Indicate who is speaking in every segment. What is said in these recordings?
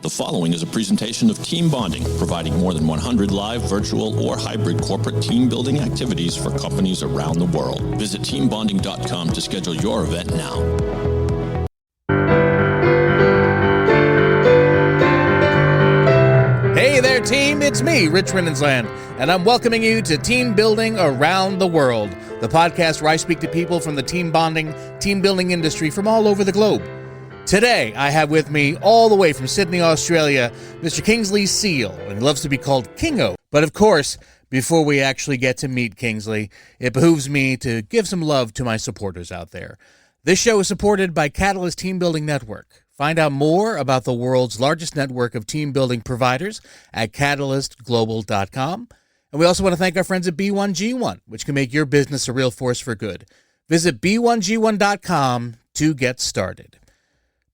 Speaker 1: The following is a presentation of Team Bonding, providing more than 100 live, virtual, or hybrid corporate team building activities for companies around the world. Visit teambonding.com to schedule your event now.
Speaker 2: Hey there, team. It's me, Rich Rinnensland, and I'm welcoming you to Team Building Around the World, the podcast where I speak to people from the team bonding, team building industry from all over the globe. Today, I have with me, all the way from Sydney, Australia, Mr. Kingsley Seale, and he loves to be called Kingo. But of course, before we actually get to meet Kingsley, it behooves me to give some love to my supporters out there. This show is supported by Catalyst Team Building Network. Find out more about the world's largest network of team building providers at catalystglobal.com. And we also want to thank our friends at B1G1, which can make your business a real force for good. Visit b1g1.com to get started.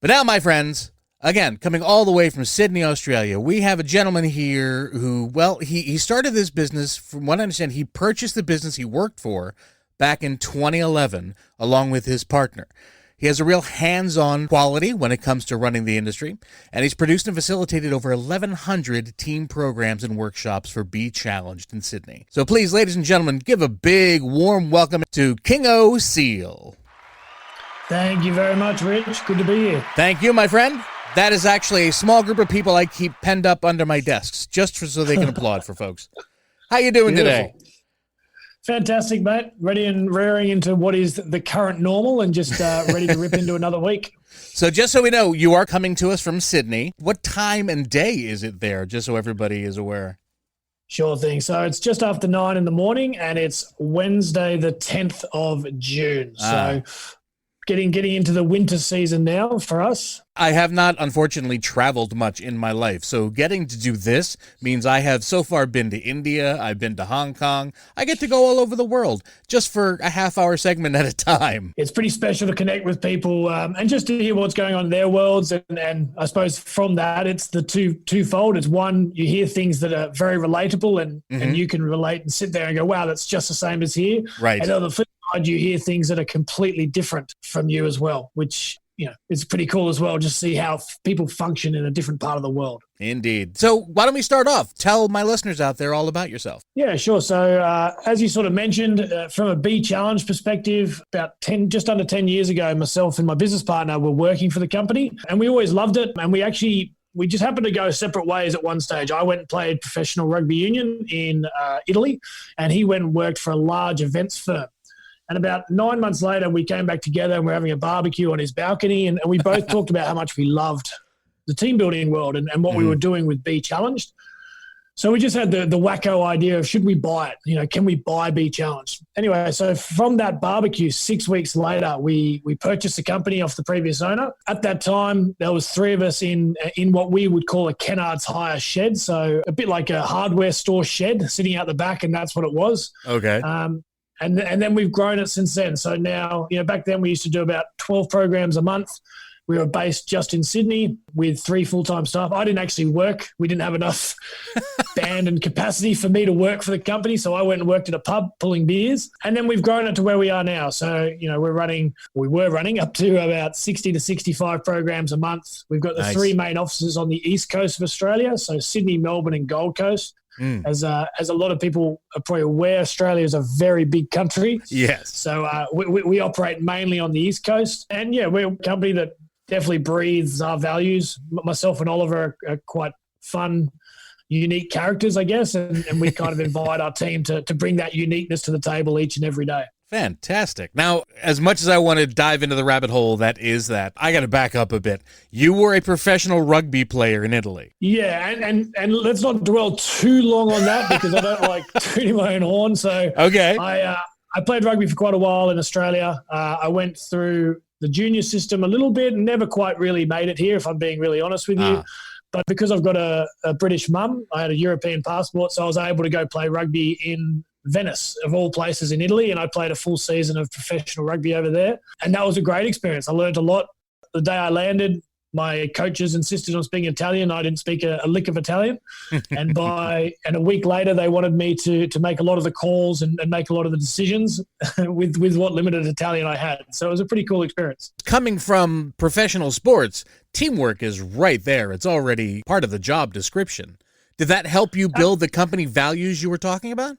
Speaker 2: But now, my friends, again, coming all the way from Sydney, Australia, we have a gentleman here who, well, he started this business. From what I understand, he purchased the business he worked for back in 2011, along with his partner. He has a real hands-on quality when it comes to running the industry, and he's produced and facilitated over 1,100 team programs and workshops for Be Challenged in Sydney. So please, ladies and gentlemen, give a big, warm welcome to Kingo Seale.
Speaker 3: Thank you very much, Rich. Good to be here.
Speaker 2: Thank you, my friend. That is actually a small group of people I keep penned up under my desks, just so they can applaud for folks. How you doing today?
Speaker 3: Fantastic, mate. Ready and raring into what is the current normal and just ready to rip into another week.
Speaker 2: So just so we know, you are coming to us from Sydney. What time and day is it there, just so everybody is aware?
Speaker 3: Sure thing. So it's just after 9 in the morning, and it's Wednesday, the 10th of June. So getting into the winter season now for us.
Speaker 2: I have not, unfortunately, traveled much in my life, so getting to do this means I have so far been to India, I've been to Hong Kong. I get to go all over the world, just for a half-hour segment at a time.
Speaker 3: It's pretty special to connect with people and just to hear what's going on in their worlds, and I suppose from that, it's the twofold. It's one, you hear things that are very relatable, and you can relate and sit there and go, wow, that's just the same as here.
Speaker 2: Right.
Speaker 3: And on the flip side, you hear things that are completely different from you as well, which it's pretty cool as well, just see how people function in a different part of the world. Indeed.
Speaker 2: So why don't we start off? Tell my listeners out there all about yourself.
Speaker 3: Yeah, sure. So as you sort of mentioned, from a Be Challenged perspective, just under 10 years ago, myself and my business partner were working for the company, and we always loved it. And we just happened to go separate ways at one stage. I went and played professional rugby union in Italy, and he went and worked for a large events firm. And about 9 months later, we came back together and we're having a barbecue on his balcony. And we both talked about how much we loved the team building world and what we were doing with Be Challenged. So we just had the wacko idea of, should we buy it? Can we buy Be Challenged? Anyway, so from that barbecue, 6 weeks later, we purchased the company off the previous owner. At that time, there was three of us in what we would call a Kennard's Hire shed. So a bit like a hardware store shed sitting out the back, and that's what it was.
Speaker 2: Okay.
Speaker 3: And then we've grown it since then. So now, back then we used to do about 12 programs a month. We were based just in Sydney with 3 full-time staff. I didn't actually work. We didn't have enough band and capacity for me to work for the company. So I went and worked at a pub pulling beers. And then we've grown it to where we are now. So, we were running up to about 60 to 65 programs a month. We've got the 3 main offices on the east coast of Australia. So Sydney, Melbourne, and Gold Coast. As a lot of people are probably aware, Australia is a very big country.
Speaker 2: Yes.
Speaker 3: So we operate mainly on the East Coast. And, we're a company that definitely breathes our values. Myself and Oliver are quite fun, unique characters, I guess, and we kind of invite our team to bring that uniqueness to the table each and every day.
Speaker 2: Fantastic. Now, as much as I want to dive into the rabbit hole that, I got to back up a bit. You were a professional rugby player in Italy.
Speaker 3: Yeah, and let's not dwell too long on that because I don't like tooting my own horn. So
Speaker 2: okay.
Speaker 3: I played rugby for quite a while in Australia. I went through the junior system a little bit and never quite really made it here, if I'm being really honest with you. But because I've got a British mum, I had a European passport, so I was able to go play rugby in Venice, of all places in Italy, and I played a full season of professional rugby over there. And that was a great experience. I learned a lot. The day I landed, my coaches insisted on speaking Italian. I didn't speak a lick of Italian. And a week later, they wanted me to make a lot of the calls and make a lot of the decisions with what limited Italian I had. So it was a pretty cool experience.
Speaker 2: Coming from professional sports, teamwork is right there. It's already part of the job description. Did that help you build the company values you were talking about?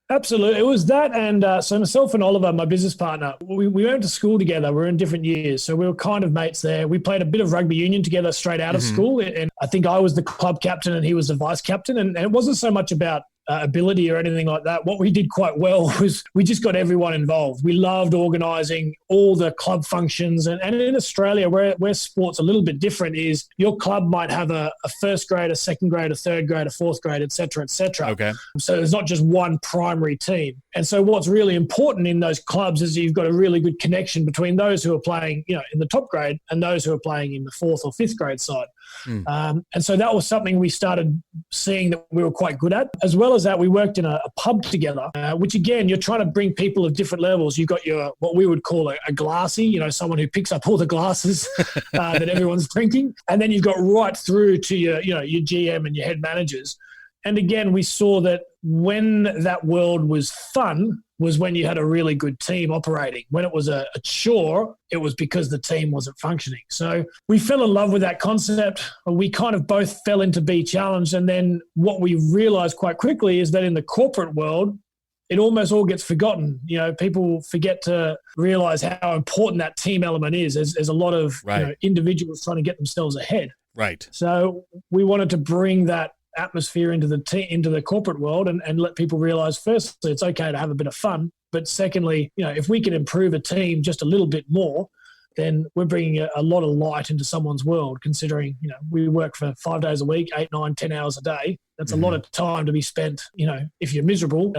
Speaker 3: Absolutely. It was that. And so myself and Oliver, my business partner, we went to school together. We were in different years. So we were kind of mates there. We played a bit of rugby union together straight out of school. And I think I was the club captain and he was the vice captain. And it wasn't so much about ability or anything like that. What we did quite well was we just got everyone involved. We loved organising all the club functions. And in Australia, where sport's a little bit different is your club might have a first grade, a second grade, a third grade, a fourth grade, et cetera, et cetera.
Speaker 2: Okay.
Speaker 3: So there's not just one primary team. And so what's really important in those clubs is you've got a really good connection between those who are playing, in the top grade and those who are playing in the fourth or fifth grade side. And so that was something we started seeing that we were quite good at. As well as that, we worked in a pub together, which again, you're trying to bring people of different levels. You've got your, what we would call a glassy, someone who picks up all the glasses that everyone's drinking. And then you've got right through to your GM and your head managers. And again, we saw that when that world was fun was when you had a really good team operating. When it was a chore, it was because the team wasn't functioning. So we fell in love with that concept. We kind of both fell into Be Challenged. And then what we realized quite quickly is that in the corporate world, it almost all gets forgotten. People forget to realize how important that team element is. There's a lot of individuals trying to get themselves ahead.
Speaker 2: Right.
Speaker 3: So we wanted to bring that atmosphere into the corporate world and let people realize, firstly, it's okay to have a bit of fun. But secondly, if we can improve a team just a little bit more, then we're bringing a lot of light into someone's world, considering, we work for 5 days a week, 8, 9, 10 hours a day. That's a lot of time to be spent, if you're miserable.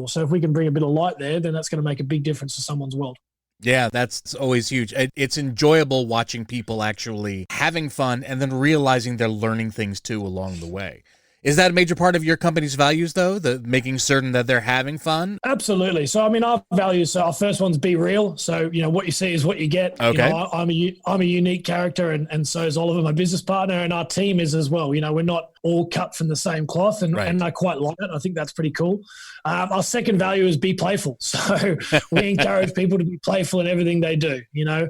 Speaker 3: So if we can bring a bit of light there, then that's going to make a big difference to someone's world.
Speaker 2: Yeah, that's always huge. It's enjoyable watching people actually having fun and then realizing they're learning things too along the way. Is that a major part of your company's values, though, the making certain that they're having fun?
Speaker 3: Absolutely. So, our values, our first one's be real. So, what you see is what you get.
Speaker 2: Okay.
Speaker 3: I'm a unique character, and so is Oliver, my business partner, and our team is as well. We're not all cut from the same cloth, and I quite like it. I think that's pretty cool. Our second value is be playful. So we encourage people to be playful in everything they do.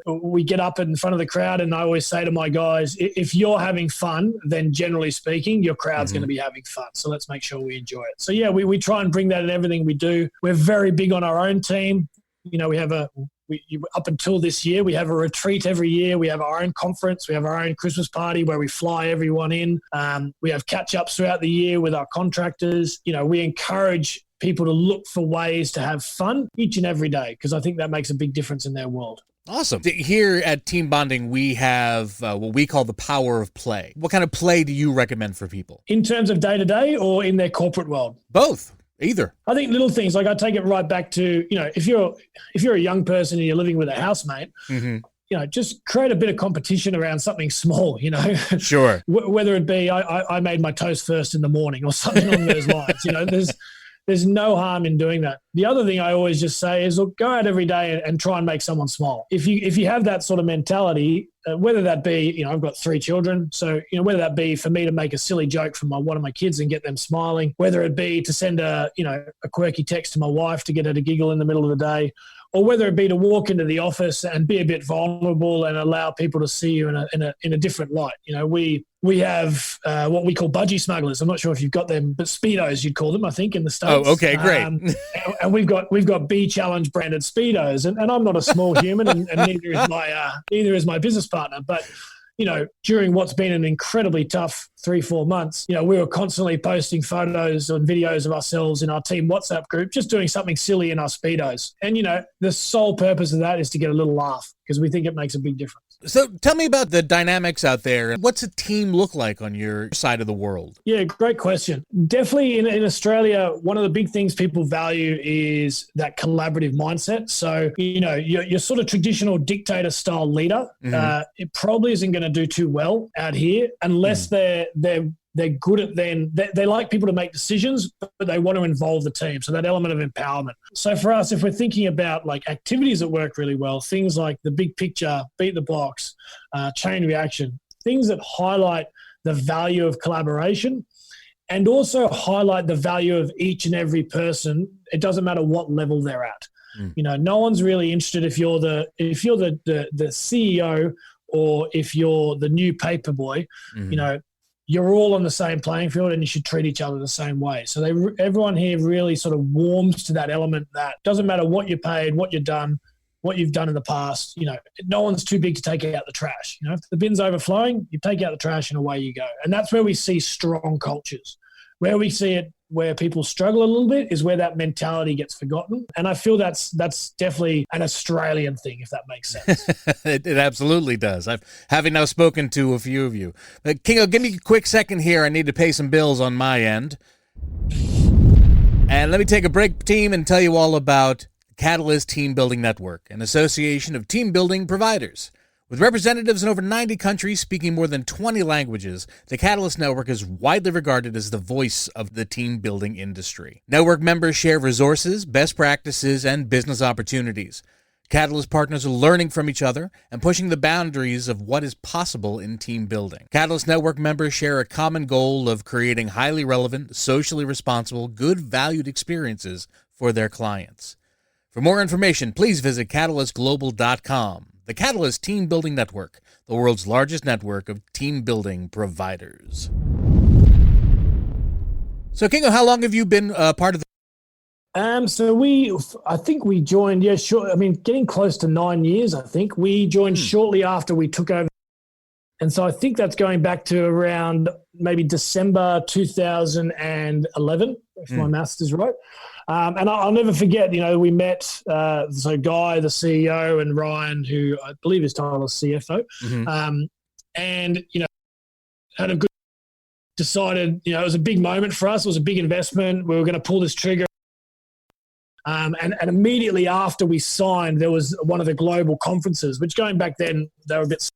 Speaker 3: We get up in front of the crowd, and I always say to my guys, if you're having fun, then generally speaking, your crowd's going to be having fun. So let's make sure we enjoy it. So yeah, we try and bring that in everything we do. We're very big on our own team. We have up until this year, we have a retreat every year. We have our own conference. We have our own Christmas party where we fly everyone in. We have catch-ups throughout the year with our contractors. We encourage people to look for ways to have fun each and every day, because I think that makes a big difference in their world.
Speaker 2: Awesome. Here at Team Bonding, we have what we call the power of play. What kind of play do you recommend for people?
Speaker 3: In terms of day-to-day or in their corporate world?
Speaker 2: Both. Either.
Speaker 3: I think little things, like I take it right back to, if you're a young person and you're living with a housemate, just create a bit of competition around something small,
Speaker 2: Sure.
Speaker 3: Whether it be I made my toast first in the morning or something along those lines. There's no harm in doing that. The other thing I always just say is, look, go out every day and try and make someone smile. If you have that sort of mentality, whether that be, I've got 3 children, so whether that be for me to make a silly joke from one of my kids and get them smiling, whether it be to send a quirky text to my wife to get her to giggle in the middle of the day, or whether it be to walk into the office and be a bit vulnerable and allow people to see you in a different light. We have what we call budgie smugglers. I'm not sure if you've got them, but Speedos you'd call them, I think, in the States.
Speaker 2: Oh, okay, great.
Speaker 3: And we've got Be Challenge branded Speedos, and I'm not a small human, and neither is my business partner, but. During what's been an incredibly tough 3-4 months, we were constantly posting photos and videos of ourselves in our team WhatsApp group, just doing something silly in our Speedos. And, the sole purpose of that is to get a little laugh, because we think it makes a big difference.
Speaker 2: So tell me about the dynamics out there. What's a team look like on your side of the world?
Speaker 3: Yeah, great question. Definitely in Australia, one of the big things people value is that collaborative mindset. So, your sort of traditional dictator style leader, it probably isn't going to do too well out here unless they're they're good at they like people to make decisions, but they want to involve the team. So that element of empowerment. So for us, if we're thinking about like activities that work really well, things like the big picture, beat the box, chain reaction, things that highlight the value of collaboration and also highlight the value of each and every person. It doesn't matter what level they're at. You know, no one's really interested if you're the CEO or if you're the new paper boy. You know, you're all on the same playing field and you should treat each other the same way. So everyone here really sort of warms to that element that doesn't matter what you're paid, what you've done in the past. You know, no one's too big to take out the trash. You know, if the bin's overflowing, you take out the trash and away you go. And that's where we see strong cultures. Where we see it, where people struggle a little bit, is where that mentality gets forgotten. And I feel that's definitely an Australian thing, if that makes sense.
Speaker 2: It absolutely does. Having now spoken to a few of you. Kingo, give me a quick second here. I need to pay some bills on my end. And let me take a break, team, and tell you all about Catalyst Team Building Network, an association of team building providers. With representatives in over 90 countries speaking more than 20 languages, the Catalyst Network is widely regarded as the voice of the team building industry. Network members share resources, best practices, and business opportunities. Catalyst partners are learning from each other and pushing the boundaries of what is possible in team building. Catalyst Network members share a common goal of creating highly relevant, socially responsible, good valued experiences for their clients. For more information, please visit catalystglobal.com. The Catalyst Team Building Network, the world's largest network of team building providers. So, Kingo, how long have you been part of the...
Speaker 3: I think we joined, getting close to 9 years, I think. We joined shortly after we took over. And so I think that's going back to around maybe December 2011, if my maths is right. And I'll never forget, we met, so Guy, the CEO, and Ryan, who I believe is titled as CFO. And, had a good, decided, it was a big moment for us. It was a big investment. We were going to pull this trigger. And immediately after we signed, there was one of the global conferences, which going back then, they were a bit...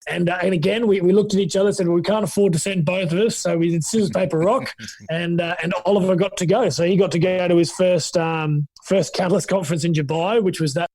Speaker 3: And again, we looked at each other and said, well, we can't afford to send both of us. So we did scissors, paper, rock. And Oliver got to go. So he got to go to his first Catalyst conference in Dubai, which was that.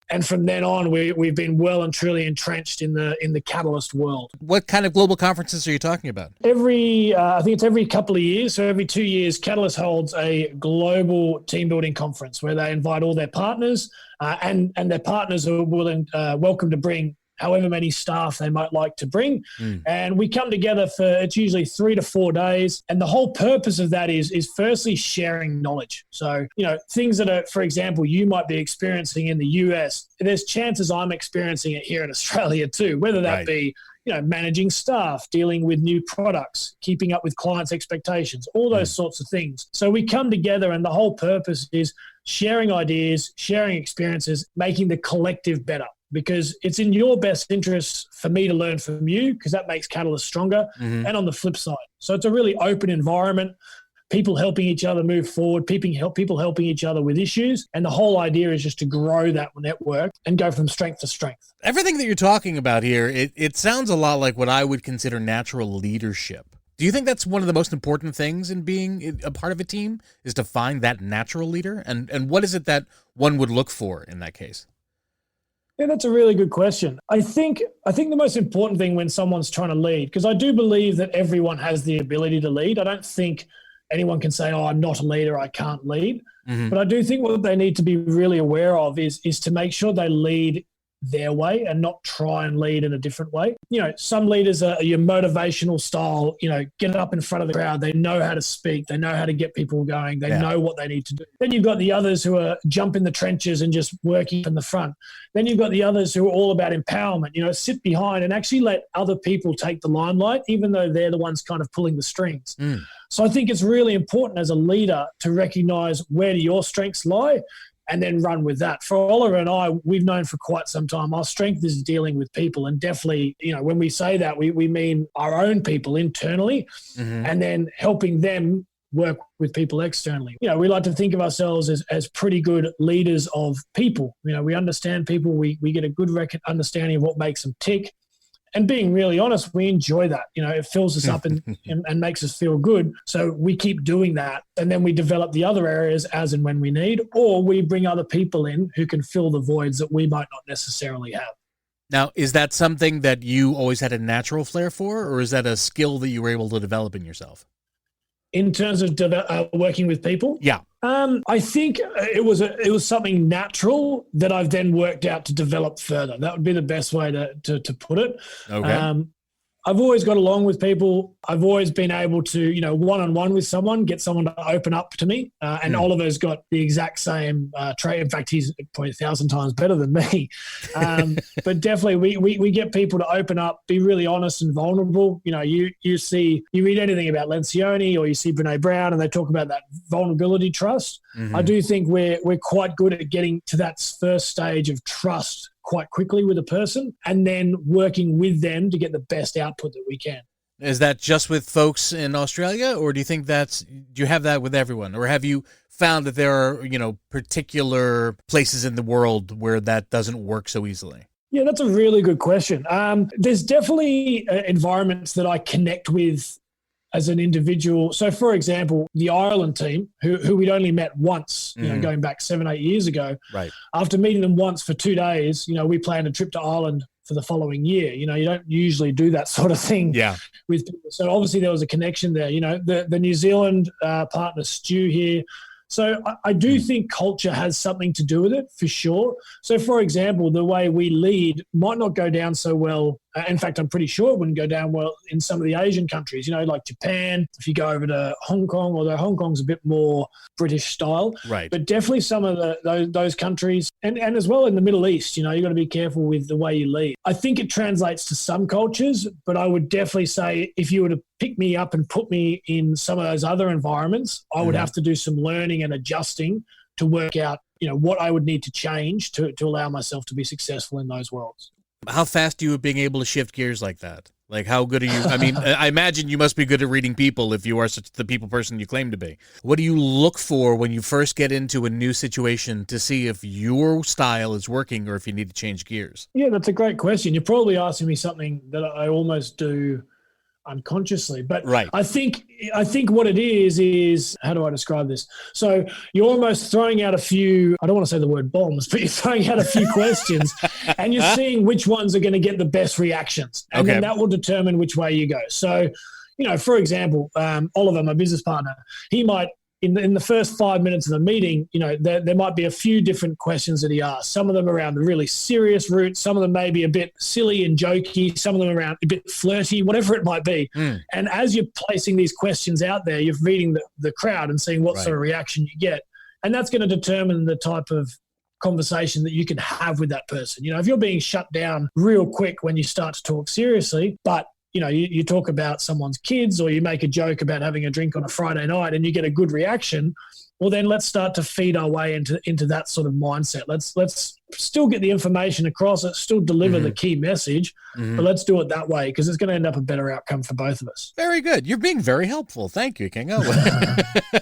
Speaker 3: And from then on, we've been well and truly entrenched in the Catalyst world.
Speaker 2: What kind of global conferences are you talking about?
Speaker 3: I think it's every couple of years. So every 2 years, Catalyst holds a global team building conference where they invite all their partners and their partners are welcome to bring however many staff they might like to bring. And we come together for, it's usually 3 to 4 days. And the whole purpose of that is firstly sharing knowledge. So, things that are, for example, you might be experiencing in the US, there's chances I'm experiencing it here in Australia too, whether that be, managing staff, dealing with new products, keeping up with clients' expectations, all those sorts of things. So we come together and the whole purpose is sharing ideas, sharing experiences, making the collective better. Because it's in your best interest for me to learn from you, because that makes Catalyst stronger, and on the flip side. So it's a really open environment, people helping each other move forward, people helping each other with issues. And the whole idea is just to grow that network and go from strength to strength.
Speaker 2: Everything that you're talking about here, it sounds a lot like what I would consider natural leadership. Do you think that's one of the most important things in being a part of a team, is to find that natural leader? And what is it that one would look for in that case?
Speaker 3: Yeah, that's a really good question. I think the most important thing when someone's trying to lead, because I do believe that everyone has the ability to lead. I don't think anyone can say, I'm not a leader, I can't lead. But I do think what they need to be really aware of is to make sure they lead their way and not try and lead in a different way. Some leaders are your motivational style, get up in front of the crowd. They know how to speak. They know how to get people going. They know what they need to do. Then you've got the others who are jump in the trenches and just working from the front. Then you've got the others who are all about empowerment, sit behind and actually let other people take the limelight, even though they're the ones kind of pulling the strings. So I think it's really important as a leader to recognize where do your strengths lie and then run with that. For Oliver and I, we've known for quite some time, our strength is dealing with people. And definitely, when we say that, we mean our own people internally and then helping them work with people externally. We like to think of ourselves as pretty good leaders of people. We understand people, we get a good understanding of what makes them tick. And being really honest, we enjoy that. It fills us up and makes us feel good. So we keep doing that. And then we develop the other areas as and when we need, or we bring other people in who can fill the voids that we might not necessarily have.
Speaker 2: Now, is that something that you always had a natural flair for, or is that a skill that you were able to develop in yourself?
Speaker 3: In terms of working with people?
Speaker 2: Yeah.
Speaker 3: I think it was something natural that I've then worked out to develop further. That would be the best way to put it.
Speaker 2: Okay.
Speaker 3: I've always got along with people. I've always been able to, one-on-one with someone, get someone to open up to me. And Oliver's got the exact same trait. In fact, he's probably 1,000 times better than me. But definitely we get people to open up, be really honest and vulnerable. You read anything about Lencioni or you see Brene Brown and they talk about that vulnerability trust. Mm-hmm. I do think we're quite good at getting to that first stage of trust quite quickly with a person and then working with them to get the best output that we can.
Speaker 2: Is that just with folks in Australia, or do you have that with everyone? Or have you found that there are, particular places in the world where that doesn't work so easily?
Speaker 3: Yeah, that's a really good question. There's definitely environments that I connect with as an individual. So, for example, the Ireland team, who we'd only met once, going back 7-8 years ago.
Speaker 2: Right. After
Speaker 3: meeting them once for 2 days, we planned a trip to Ireland for the following year. You don't usually do that sort of thing with people. So obviously there was a connection there. The New Zealand partner, Stu here. So I do think culture has something to do with it, for sure. So, for example, the way we lead might not go down so well. In fact, I'm pretty sure it wouldn't go down well in some of the Asian countries, like Japan. If you go over to Hong Kong, although Hong Kong's a bit more British style.
Speaker 2: Right.
Speaker 3: But definitely some of those countries, and as well in the Middle East, you've got to be careful with the way you lead. I think it translates to some cultures, but I would definitely say if you were to pick me up and put me in some of those other environments, I would have to do some learning and adjusting to work out, what I would need to change to allow myself to be successful in those worlds.
Speaker 2: How fast are you being able to shift gears like that? Like, how good are you? I mean, I imagine you must be good at reading people if you are such the people person you claim to be. What do you look for when you first get into a new situation to see if your style is working or if you need to change gears?
Speaker 3: Yeah, that's a great question. You're probably asking me something that I almost do unconsciously, but
Speaker 2: right.
Speaker 3: I think what it is how do I describe this? So you're almost throwing out a few, I don't want to say the word bombs, but you're throwing out a few questions and you're seeing which ones are going to get the best reactions. And then that will determine which way you go. So, for example, Oliver, my business partner, he might, in the first 5 minutes of the meeting, there might be a few different questions that he asks. Some of them around the really serious route. Some of them may be a bit silly and jokey. Some of them around a bit flirty, whatever it might be. And as you're placing these questions out there, you're reading the crowd and seeing what sort of reaction you get. And that's going to determine the type of conversation that you can have with that person. If you're being shut down real quick when you start to talk seriously, but you talk about someone's kids or you make a joke about having a drink on a Friday night and you get a good reaction, well, then let's start to feed our way into that sort of mindset. Let's still get the information across, let's still deliver the key message, but let's do it that way because it's going to end up a better outcome for both of us.
Speaker 2: Very good. You're being very helpful. Thank you, Kingo.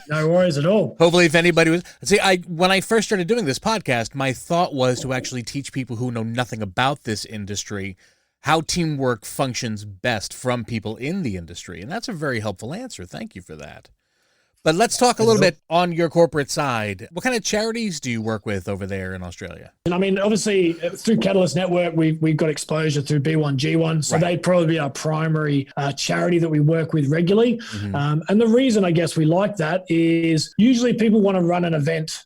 Speaker 3: No worries at all.
Speaker 2: Hopefully if anybody was... See, when I first started doing this podcast, my thought was to actually teach people who know nothing about this industry how teamwork functions best from people in the industry. And that's a very helpful answer. Thank you for that. But let's talk a little bit on your corporate side. What kind of charities do you work with over there in Australia?
Speaker 3: And I mean, obviously, through Catalyst Network, we've got exposure through B1G1. So they'd probably be our primary charity that we work with regularly. And the reason, I guess, we like that is usually people want to run an event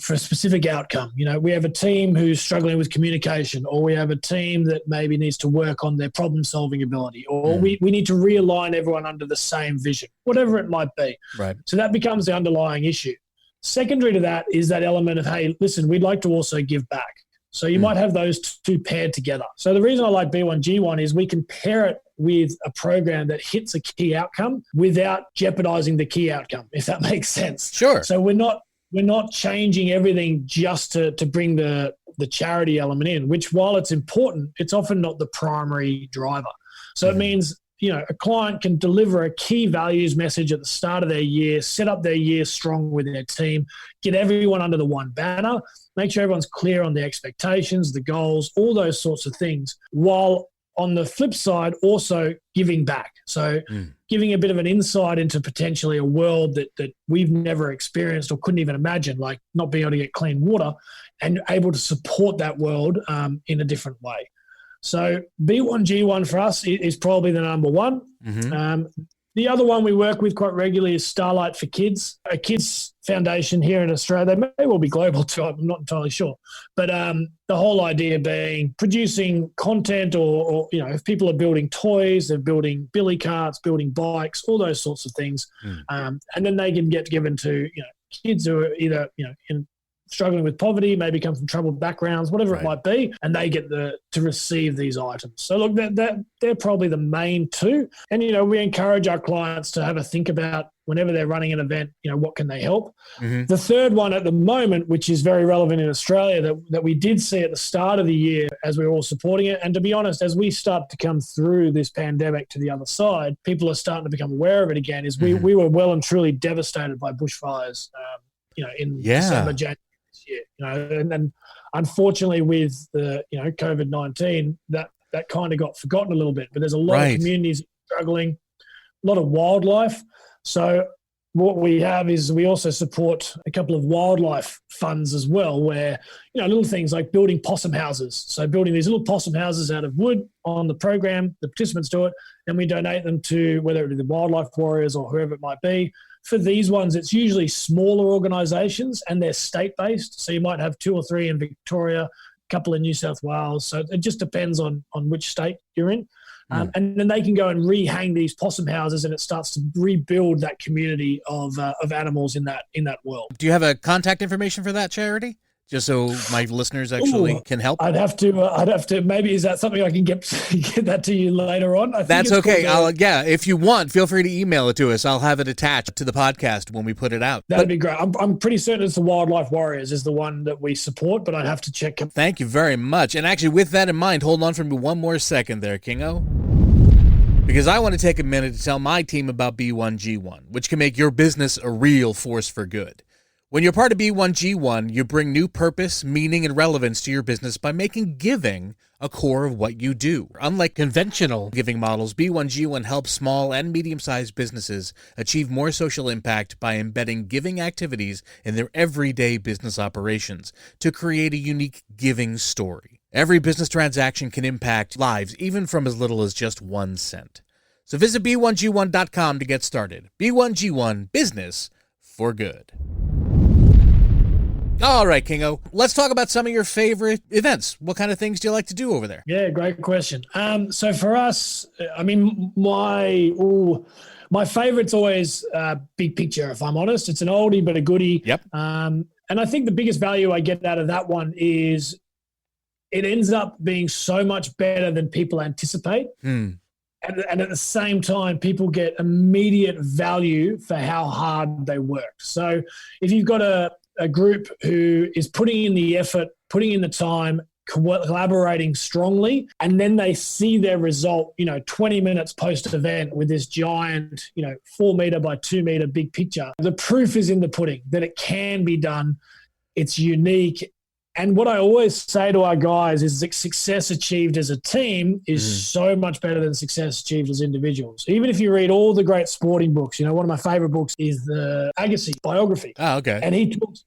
Speaker 3: for a specific outcome. We have a team who's struggling with communication, or we have a team that maybe needs to work on their problem-solving ability, or we need to realign everyone under the same vision, whatever it might be.
Speaker 2: Right.
Speaker 3: So that becomes the underlying issue. Secondary to that is that element of, hey, listen, we'd like to also give back. So you might have those two paired together. So the reason I like B1G1 is we can pair it with a program that hits a key outcome without jeopardizing the key outcome, if that makes sense.
Speaker 2: Sure.
Speaker 3: So we're not changing everything just to bring the charity element in, which while it's important, it's often not the primary driver. So it means, a client can deliver a key values message at the start of their year, set up their year strong with their team, get everyone under the one banner, make sure everyone's clear on the expectations, the goals, all those sorts of things, while on the flip side, also giving back. So giving a bit of an insight into potentially a world that we've never experienced or couldn't even imagine, like not being able to get clean water, and able to support that world in a different way. So B1G1 for us is probably the number one. The other one we work with quite regularly is Starlight for Kids, a kids foundation here in Australia. They may well be global too, I'm not entirely sure. But the whole idea being producing content or if people are building toys, they're building billy carts, building bikes, all those sorts of things. And then they can get given to kids who are either struggling with poverty, maybe come from troubled backgrounds, whatever it might be, and they get to receive these items. So look, they're probably the main two. And, we encourage our clients to have a think about whenever they're running an event, what can they help? The third one at the moment, which is very relevant in Australia that we did see at the start of the year as we were all supporting it. And to be honest, as we start to come through this pandemic to the other side, people are starting to become aware of it again, is we were well and truly devastated by bushfires, in December, January. And unfortunately with the COVID-19 that kind of got forgotten a little bit, but there's a lot of communities struggling, a lot of wildlife. So what we have is we also support a couple of wildlife funds as well, where little things like building possum houses. So building these little possum houses out of wood on the program, the participants do it, and we donate them to whether it be the wildlife warriors or whoever it might be. For these ones, it's usually smaller organisations and they're state-based. So you might have 2 or 3 in Victoria, a couple in New South Wales. So it just depends on which state you're in. And then they can go and rehang these possum houses, and it starts to rebuild that community of animals in that world.
Speaker 2: Do you have a contact information for that charity? Just so my listeners actually can help?
Speaker 3: I'd have to, maybe is that something I can get that to you later on?
Speaker 2: That's okay. If you want, feel free to email it to us. I'll have it attached to the podcast when we put it out.
Speaker 3: That'd be great. I'm pretty certain it's the Wildlife Warriors is the one that we support, but I'd have to check.
Speaker 2: Thank you very much. And actually, with that in mind, hold on for me one more second there, Kingo. Because I want to take a minute to tell my team about B1G1, which can make your business a real force for good. When you're part of B1G1, you bring new purpose, meaning, and relevance to your business by making giving a core of what you do. Unlike conventional giving models, B1G1 helps small and medium-sized businesses achieve more social impact by embedding giving activities in their everyday business operations to create a unique giving story. Every business transaction can impact lives, even from as little as just 1 cent. So visit b1g1.com to get started. B1G1, business for good. All right, Kingo, let's talk about some of your favorite events. What kind of things do you like to do over there?
Speaker 3: Yeah, great question. So for us, I mean, my favorite's always Big Picture, if I'm honest. It's an oldie but a goodie.
Speaker 2: Yep.
Speaker 3: And I think the biggest value I get out of that one is it ends up being so much better than people anticipate. And at the same time, people get immediate value for how hard they worked. So if you've got a group who is putting in the effort, putting in the time, collaborating strongly, and then they see their result, 20 minutes post-event with this giant, 4 meter by 2 meter big picture. The proof is in the pudding that it can be done. It's unique. And what I always say to our guys is that success achieved as a team is so much better than success achieved as individuals. Even if you read all the great sporting books, one of my favorite books is the Agassi biography.
Speaker 2: Oh, okay.
Speaker 3: And he talks,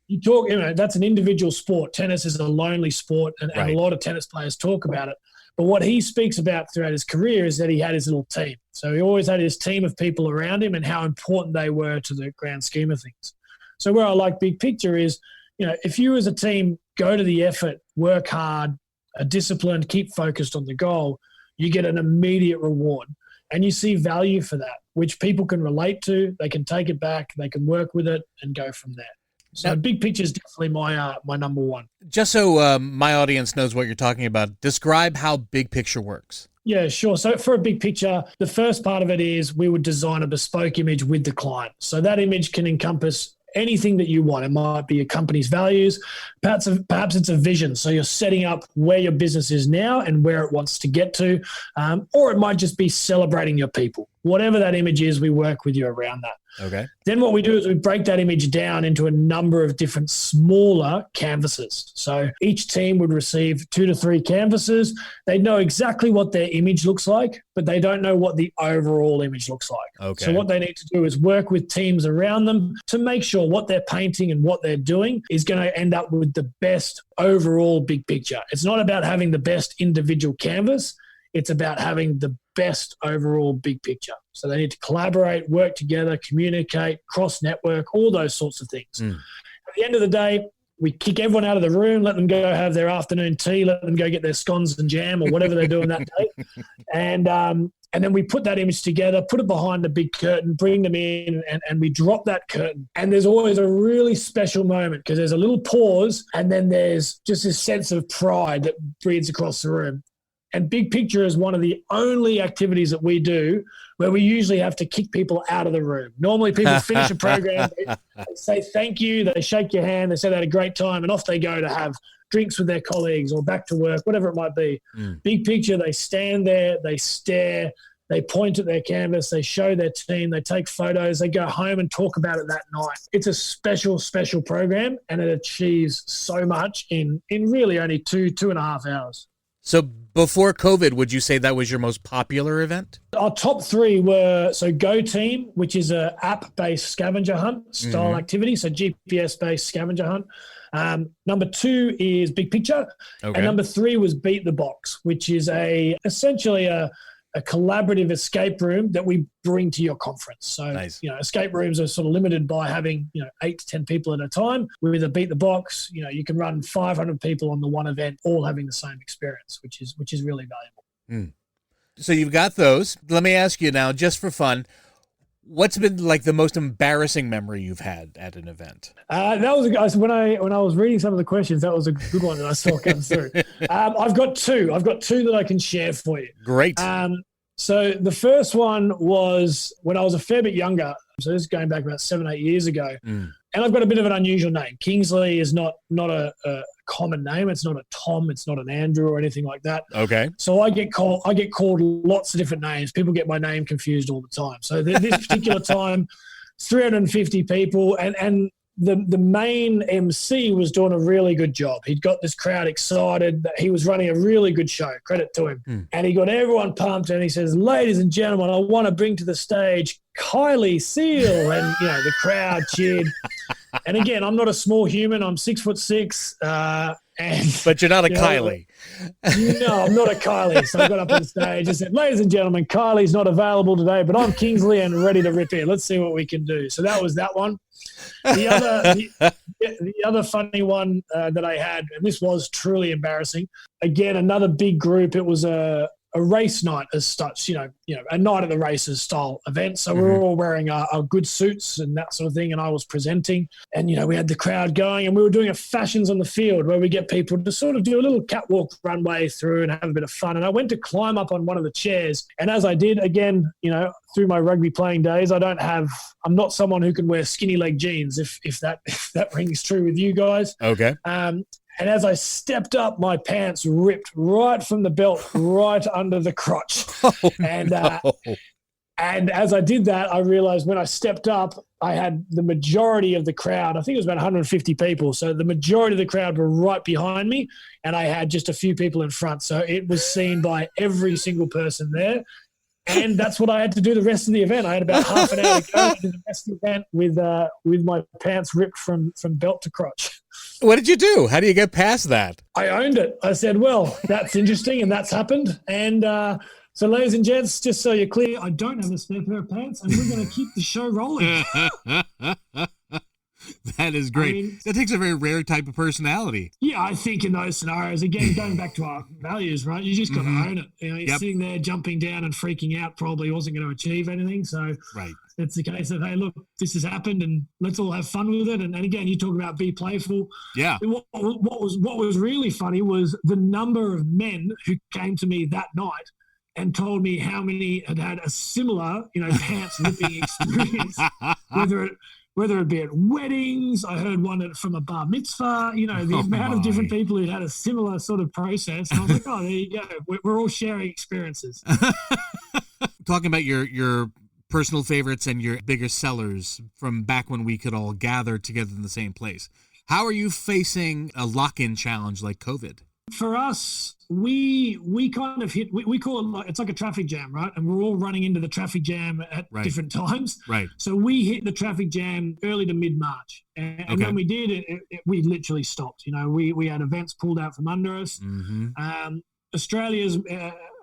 Speaker 3: that's an individual sport. Tennis is a lonely sport, and a lot of tennis players talk about it. But what he speaks about throughout his career is that he had his little team. So he always had his team of people around him and how important they were to the grand scheme of things. So where I like Big Picture is, if you as a team go to the effort, work hard, are disciplined, keep focused on the goal, you get an immediate reward. And you see value for that, which people can relate to. They can take it back, they can work with it and go from there. So now, Big Picture is definitely my number one. Just
Speaker 2: so my audience knows what you're talking about, describe how Big Picture works.
Speaker 3: Yeah, sure. So for a Big Picture, the first part of it is we would design a bespoke image with the client. So that image can encompass anything that you want. It might be a company's values. Perhaps it's a vision. So you're setting up where your business is now and where it wants to get to. Or it might just be celebrating your people. whatever that image is, we work with you around that.
Speaker 2: Okay.
Speaker 3: Then what we do is we break that image down into a number of different smaller canvases. So each team would receive 2 to 3 canvases. They know exactly what their image looks like, but they don't know what the overall image looks like.
Speaker 2: Okay.
Speaker 3: So what they need to do is work with teams around them to make sure what they're painting and what they're doing is going to end up with the best overall big picture. It's not about having the best individual canvas. It's about having the best overall big picture. So they need to collaborate, work together, communicate, cross-network, all those sorts of things. At the end of the day, we kick everyone out of the room, let them go have their afternoon tea, let them go get their scones and jam or whatever they're doing that day. And then we put that image together, put it behind the big curtain, bring them in, and we drop that curtain. And there's always a really special moment because there's a little pause and then there's just this sense of pride that breathes across the room. And big picture is one of the only activities that we do where we usually have to kick people out of the room. Normally people finish a program, they say thank you, they shake your hand, they say they had a great time, and off they go to have drinks with their colleagues or back to work, whatever it might be. Big picture, they stand there, they stare, they point at their canvas, they show their team, they take photos, they go home and talk about it that night. It's a special, special program, and it achieves so much in really only 2.5 hours.
Speaker 2: So before COVID, would you say that was your most popular event?
Speaker 3: Our top 3 were, so Go Team, which is a app-based scavenger hunt style activity, so GPS-based scavenger hunt. Number 2 is Big Picture.
Speaker 2: Okay.
Speaker 3: And number 3 was Beat the Box, which is essentially a collaborative escape room that we bring to your conference. So,
Speaker 2: nice.
Speaker 3: Escape rooms are sort of limited by having, 8 to 10 people at a time. With a Beat the Box, you can run 500 people on the one event, all having the same experience, which is really valuable.
Speaker 2: So you've got those. Let me ask you now, just for fun, what's been like the most embarrassing memory you've had at an event?
Speaker 3: That was when I was reading some of the questions. That was a good one that I saw come through. I've got 2. I've got 2 that I can share for you.
Speaker 2: Great.
Speaker 3: So the first one was when I was a fair bit younger. So this is going back about 7-8 years ago. And I've got a bit of an unusual name. Kingsley is not a common name. It's not a Tom. It's not an Andrew or anything like that.
Speaker 2: Okay.
Speaker 3: So I get called lots of different names. People get my name confused all the time. So this particular time, 350 people, and the main MC was doing a really good job. He'd got this crowd excited. He was running a really good show. Credit to him. And he got everyone pumped. And he says, "Ladies and gentlemen, I want to bring to the stage Seale." And the crowd cheered. And again, I'm not a small human. I'm 6'6".
Speaker 2: But you're not a Kylie.
Speaker 3: No, I'm not a Kylie. So I got up on stage and said, "Ladies and gentlemen, Kylie's not available today, but I'm Kingsley and ready to rip in. Let's see what we can do." So that was that one. The other funny one that I had, and this was truly embarrassing. Again, another big group. It was a race night as such, a night at the races style event. So we were all wearing our good suits and that sort of thing. And I was presenting, and we had the crowd going, and we were doing a fashions on the field where we get people to sort of do a little catwalk runway through and have a bit of fun. And I went to climb up on one of the chairs, and as I did, again, through my rugby playing days, I'm not someone who can wear skinny leg jeans if that rings true with you guys.
Speaker 2: Okay.
Speaker 3: And as I stepped up, my pants ripped right from the belt, right under the crotch. And as I did that, I realized when I stepped up, I had the majority of the crowd. I think it was about 150 people. So the majority of the crowd were right behind me, and I had just a few people in front. So it was seen by every single person there. And that's what I had to do the rest of the event. I had about half an hour to go to the rest of the event with my pants ripped from belt to crotch.
Speaker 2: What did you do? How do you get past that?
Speaker 3: I owned it. I said, well, that's interesting, and that's happened. And so, ladies and gents, just so you're clear, I don't have a spare pair of pants, and we're going to keep the show rolling.
Speaker 2: That is great. That takes a very rare type of personality.
Speaker 3: Yeah, I think in those scenarios, again, going back to our values, right? You just got to own it. You're sitting there jumping down and freaking out probably wasn't going to achieve anything. So it's the case of, hey, look, this has happened and let's all have fun with it. And again, you talk about be playful. Yeah. What was really funny was the number of men who came to me that night and told me how many had had a similar, pants ripping experience, whether it be at weddings. I heard one from a bar mitzvah, the amount of different people who had a similar sort of process. And I was like, oh, there you go. We're all sharing experiences.
Speaker 2: talking about your personal favorites and your biggest sellers from back when we could all gather together in the same place. How are you facing a lock-in challenge like COVID?
Speaker 3: For us, we kind of hit, we call it like, it's like a traffic jam, right? And we're all running into the traffic jam at different times.
Speaker 2: Right.
Speaker 3: So we hit the traffic jam early to mid-March. And when we did, we literally stopped. You know, we had events pulled out from under us.
Speaker 2: Mm-hmm.
Speaker 3: Australia's,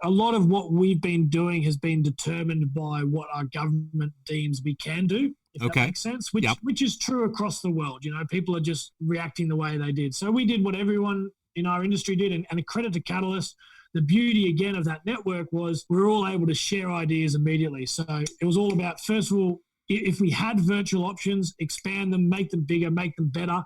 Speaker 3: a lot of what we've been doing has been determined by what our government deems we can do, if that makes sense, which is true across the world. You know, people are just reacting the way they did. So we did what everyone in our industry did, and a credit to Catalyst. The beauty, again, of that network was we were all able to share ideas immediately. So it was all about, first of all, if we had virtual options, expand them, make them bigger, make them better,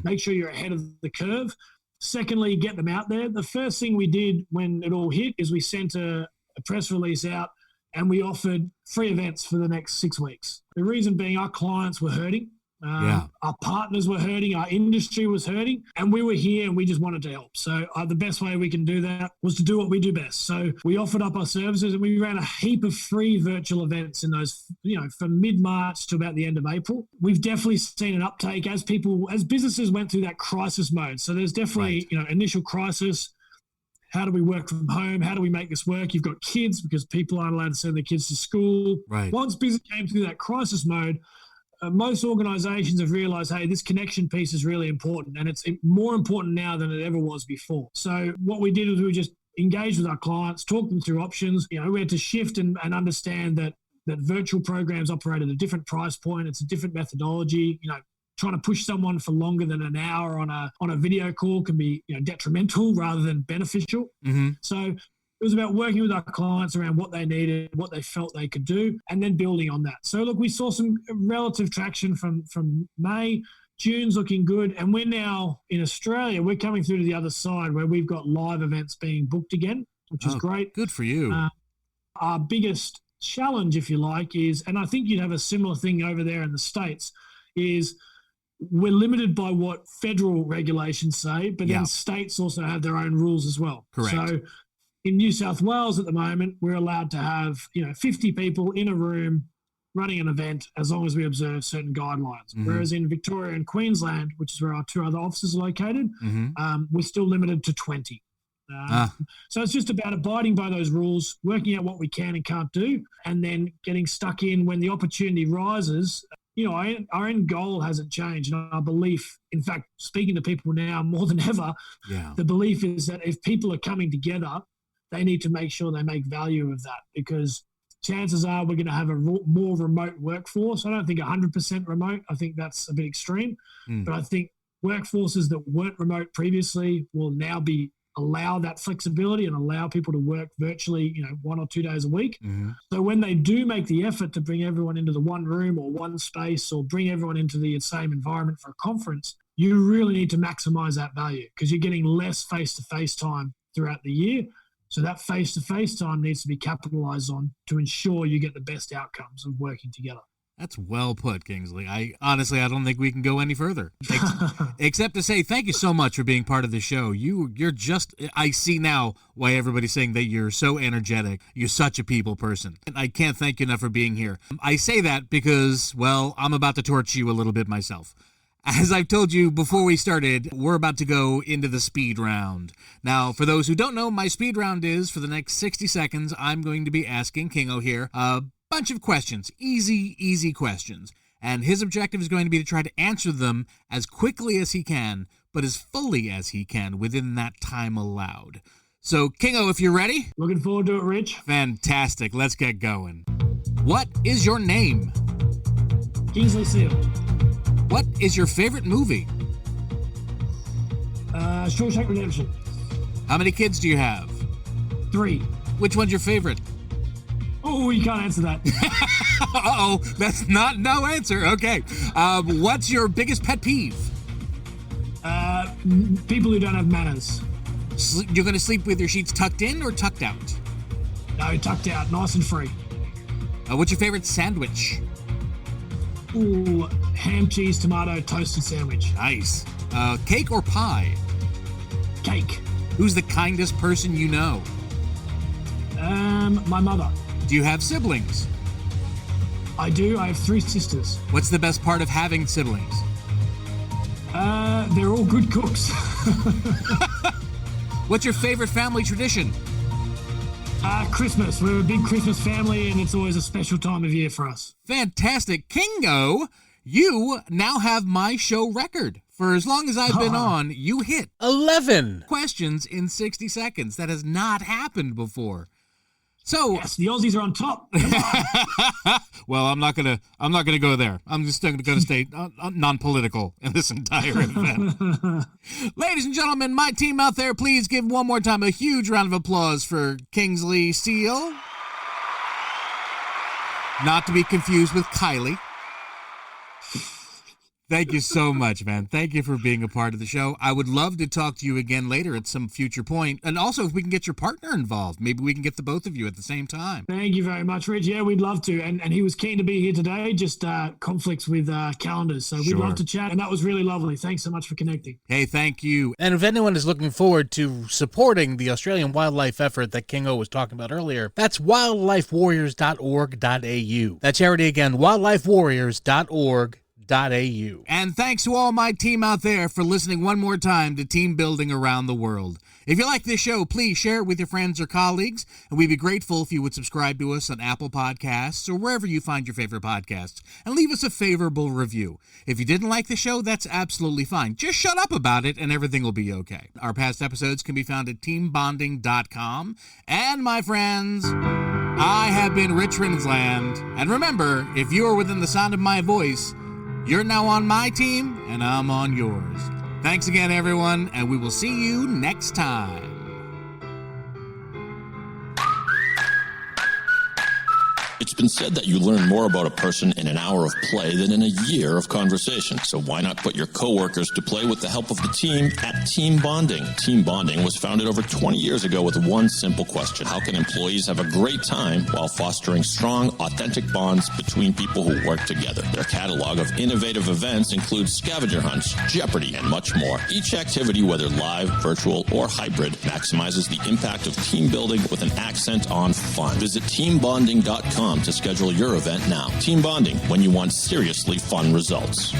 Speaker 3: make sure you're ahead of the curve. Secondly, get them out there. The first thing we did when it all hit is we sent a press release out and we offered free events for the next 6 weeks. The reason being our clients were hurting. Our partners were hurting, our industry was hurting, and we were here and we just wanted to help. So the best way we can do that was to do what we do best. So we offered up our services and we ran a heap of free virtual events in those, from mid-March to about the end of April. We've definitely seen an uptake as businesses went through that crisis mode. So there's definitely, initial crisis. How do we work from home? How do we make this work? You've got kids because people aren't allowed to send their kids to school.
Speaker 2: Right.
Speaker 3: Once business came through that crisis mode, most organizations have realized, hey, this connection piece is really important, and it's more important now than it ever was before. So what we did was we just engaged with our clients, talked them through options. We had to shift and understand that virtual programs operate at a different price point. It's a different methodology. Trying to push someone for longer than an hour on a video call can be detrimental rather than beneficial.
Speaker 2: Mm-hmm.
Speaker 3: So it was about working with our clients around what they needed, what they felt they could do, and then building on that. So, look, we saw some relative traction from May. June's looking good. And we're now in Australia, we're coming through to the other side where we've got live events being booked again, which is great.
Speaker 2: Good for you.
Speaker 3: Our biggest challenge, if you like, is, and I think you'd have a similar thing over there in the States, is we're limited by what federal regulations say, but then states also have their own rules as well.
Speaker 2: Correct.
Speaker 3: So in New South Wales at the moment, we're allowed to have 50 people in a room running an event as long as we observe certain guidelines.
Speaker 2: Mm-hmm.
Speaker 3: Whereas in Victoria and Queensland, which is where our two other offices are located, we're still limited to 20. So it's just about abiding by those rules, working out what we can and can't do, and then getting stuck in when the opportunity rises. Our end goal hasn't changed. And our belief, in fact, speaking to people now more than ever, the belief is that if people are coming together, they need to make sure they make value of that, because chances are we're going to have a more remote workforce. I don't think 100% remote. I think that's a bit extreme. But I think workforces that weren't remote previously will now allow that flexibility and allow people to work virtually, 1 or 2 days a week.
Speaker 2: Mm-hmm.
Speaker 3: So when they do make the effort to bring everyone into the one room or one space or bring everyone into the same environment for a conference, you really need to maximize that value because you're getting less face-to-face time throughout the year. So that face-to-face time needs to be capitalized on to ensure you get the best outcomes of working together.
Speaker 2: That's well put, Kingsley. I don't think we can go any further, except to say thank you so much for being part of the show. You're just, I see now why everybody's saying that you're so energetic. You're such a people person. And I can't thank you enough for being here. I say that because, well, I'm about to torch you a little bit myself. As I've told you before we started, we're about to go into the speed round. Now, for those who don't know, my speed round is, for the next 60 seconds, I'm going to be asking Kingo here a bunch of questions, easy questions. And his objective is going to be to try to answer them as quickly as he can, but as fully as he can within that time allowed. So, Kingo, if you're ready.
Speaker 3: Looking forward to it, Rich.
Speaker 2: Fantastic. Let's get going. What is your name?
Speaker 3: Kingsley Seale.
Speaker 2: What is your favorite movie?
Speaker 3: Shawshank Redemption.
Speaker 2: How many kids do you have?
Speaker 3: 3.
Speaker 2: Which one's your favorite?
Speaker 3: Oh, you can't answer that.
Speaker 2: Uh-oh, that's not no answer. Okay. What's your biggest pet peeve?
Speaker 3: People who don't have manners.
Speaker 2: You're going to sleep with your sheets tucked in or tucked out?
Speaker 3: No, tucked out, nice and free.
Speaker 2: What's your favorite sandwich?
Speaker 3: Ooh, ham, cheese, tomato, toasted sandwich.
Speaker 2: Nice. Cake or pie?
Speaker 3: Cake.
Speaker 2: Who's the kindest person you know?
Speaker 3: My mother.
Speaker 2: Do you have siblings?
Speaker 3: I do. I have 3 sisters.
Speaker 2: What's the best part of having siblings?
Speaker 3: They're all good cooks.
Speaker 2: What's your favorite family tradition?
Speaker 3: Christmas. We're a big Christmas family, and it's always a special time of year for us.
Speaker 2: Fantastic. Kingo, you now have my show record. For as long as I've been on, you hit 11 questions in 60 seconds. That has not happened before. So
Speaker 3: yes, the Aussies are on top.
Speaker 2: Well, I'm not gonna go there. I'm just going to stay non-political in this entire event. Ladies and gentlemen, my team out there, please give one more time a huge round of applause for Kingsley Seale. Not to be confused with Kylie. Thank you so much, man. Thank you for being a part of the show. I would love to talk to you again later at some future point. And also, if we can get your partner involved, maybe we can get the both of you at the same time.
Speaker 3: Thank you very much, Rich. Yeah, we'd love to. And he was keen to be here today, just conflicts with calendars. So we'd love to chat. And that was really lovely. Thanks so much for connecting.
Speaker 2: Hey, thank you.
Speaker 4: And if anyone is looking forward to supporting the Australian wildlife effort that Kingo was talking about earlier, that's wildlifewarriors.org.au. That charity again, wildlifewarriors.org.au.
Speaker 2: And thanks to all my team out there for listening one more time to Team Building Around the World. If you like this show, please share it with your friends or colleagues, and we'd be grateful if you would subscribe to us on Apple Podcasts or wherever you find your favorite podcasts, and leave us a favorable review. If you didn't like the show, that's absolutely fine. Just shut up about it and everything will be okay. Our past episodes can be found at teambonding.com. And my friends, I have been Rich Rinsland, and remember, if you are within the sound of my voice, you're now on my team, and I'm on yours. Thanks again, everyone, and we will see you next time.
Speaker 1: It's been said that you learn more about a person in an hour of play than in a year of conversation. So why not put your coworkers to play with the help of the team at Team Bonding? Team Bonding was founded over 20 years ago with one simple question. How can employees have a great time while fostering strong, authentic bonds between people who work together? Their catalog of innovative events includes scavenger hunts, Jeopardy, and much more. Each activity, whether live, virtual, or hybrid, maximizes the impact of team building with an accent on fun. Visit teambonding.com to schedule your event now. Team Bonding, when you want seriously fun results.